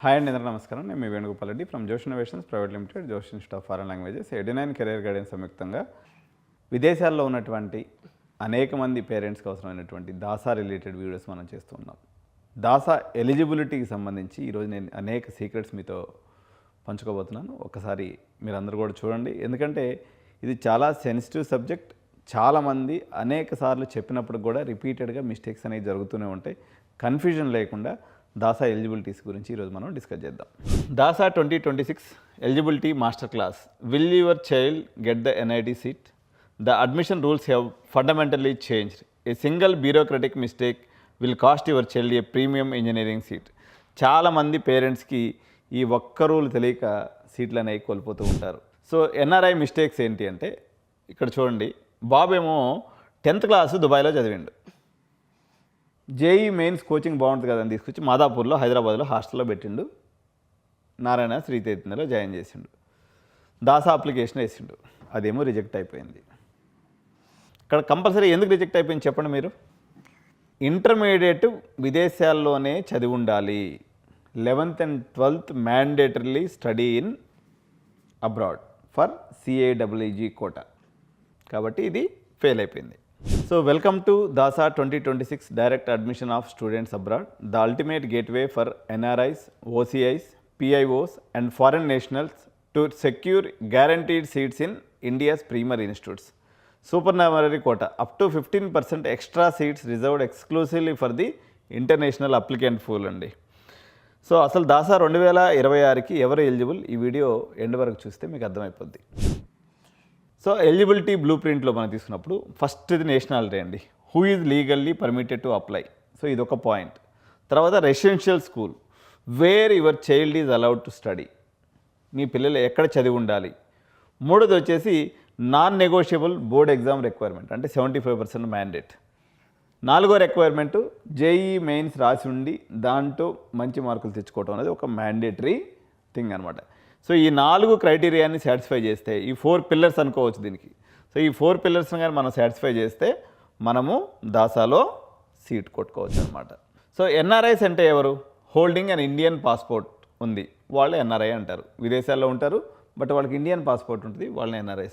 Hi అండి, అందరూ నమస్కారం. నేను మీ వేణుగోపాల్ రెడ్డి ఫ్రమ్ జోష్ ఇన్నోవేషన్స్ ప్రైవేట్ లిమిటెడ్, జోష్ institute of foreign languages, adenine career guidance సంయుక్తంగా విదేశాల్లో ఉన్నటువంటి అనేక మంది పేరెంట్స్కి అవసరమైనటువంటి దాసా రిలేటెడ్ వీడియోస్ మనం చేస్తూ ఉన్నాం. దాసా ఎలిజిబిలిటీకి సంబంధించి ఈరోజు నేను అనేక సీక్రెట్స్ మీతో పంచుకోబోతున్నాను. ఒకసారి మీరందరూ కూడా చూడండి, ఎందుకంటే ఇది చాలా సెన్సిటివ్ సబ్జెక్ట్. చాలామంది అనేక సార్లు చెప్పినప్పుడు కూడా రిపీటెడ్గా మిస్టేక్స్ అనేవి జరుగుతూనే ఉంటాయి. కన్ఫ్యూజన్ లేకుండా దాసా ఎలిజిబిలిటీస్ గురించి ఈరోజు మనం డిస్కస్ చేద్దాం. దాసా 2026 eligibility master class. Will your child get the NIT seat? The admission rules have fundamentally changed. A single bureaucratic mistake will cost your child A premium engineering seat. చాలామంది పేరెంట్స్కి ఈ ఒక్క rule తెలియక సీట్లు అనేవి కోల్పోతూ ఉంటారు. సో NRI మిస్టేక్స్ ఏంటి అంటే, ఇక్కడ చూడండి, బాబు ఏమో 10th క్లాసు దుబాయ్లో చదివిండు. జేఈ మెయిన్స్ కోచింగ్ బాగుంటుంది కదని తీసుకొచ్చి మాదాపూర్లో, హైదరాబాద్లో హాస్టల్లో పెట్టిండు. నారాయణ శ్రీ చైతన్యలో జాయిన్ చేసిండు. దాసా అప్లికేషన్ వేసిండు, అదేమో రిజెక్ట్ అయిపోయింది. ఇక్కడ కంపల్సరీ ఎందుకు రిజెక్ట్ అయిపోయింది చెప్పండి మీరు? ఇంటర్మీడియట్ విదేశాల్లోనే చదివి ఉండాలి. 11th and 12th mandatorily study in abroad for CAEE quota. కాబట్టి ఇది ఫెయిల్ అయిపోయింది. So welcome to DASA 2026 direct admission of students abroad, the ultimate gateway for NRIs, OCIs, PIOs and foreign nationals to secure guaranteed seats in India's premier institutes. Supernumerary quota up to 15% extra seats reserved exclusively for the international applicant pool అండి. So అసలు DASA 2026కి ఎవరు eligible, ఈ video end వరకు చూస్తే మీకు అర్థమైపోద్ది. So eligibility blue ప్రింట్లో మనం తీసుకున్నప్పుడు ఫస్ట్ ఇది నేషనాలిటీ అండి. Who is legally permitted to apply. So ఇది ఒక పాయింట్. తర్వాత residential school where your child is allowed to study. మీ పిల్లలు ఎక్కడ చదివి ఉండాలి. మూడోది వచ్చేసి non negotiable board exam requirement, అంటే 75% మ్యాండేట్. నాలుగో రిక్వైర్మెంట్ జేఈ మెయిన్స్ రాసి ఉండి దాంట్లో మంచి మార్కులు తెచ్చుకోవడం అనేది ఒక మ్యాండేటరీ థింగ్ అనమాట. సో ఈ 4 క్రైటీరియాని సాటిస్ఫై చేస్తే, ఈ 4 పిల్లర్స్ అనుకోవచ్చు దీనికి. సో ఈ 4 పిల్లర్స్ని కానీ మనం సాటిస్ఫై చేస్తే మనము దాసాలో సీట్ కొట్టుకోవచ్చు అనమాట. సో NRIs అంటే ఎవరు? హోల్డింగ్ అండ్ ఇండియన్ పాస్పోర్ట్ ఉంది, వాళ్ళు NRI అంటారు. విదేశాల్లో ఉంటారు, బట్ వాళ్ళకి ఇండియన్ పాస్పోర్ట్ ఉంటుంది, వాళ్ళని NRIs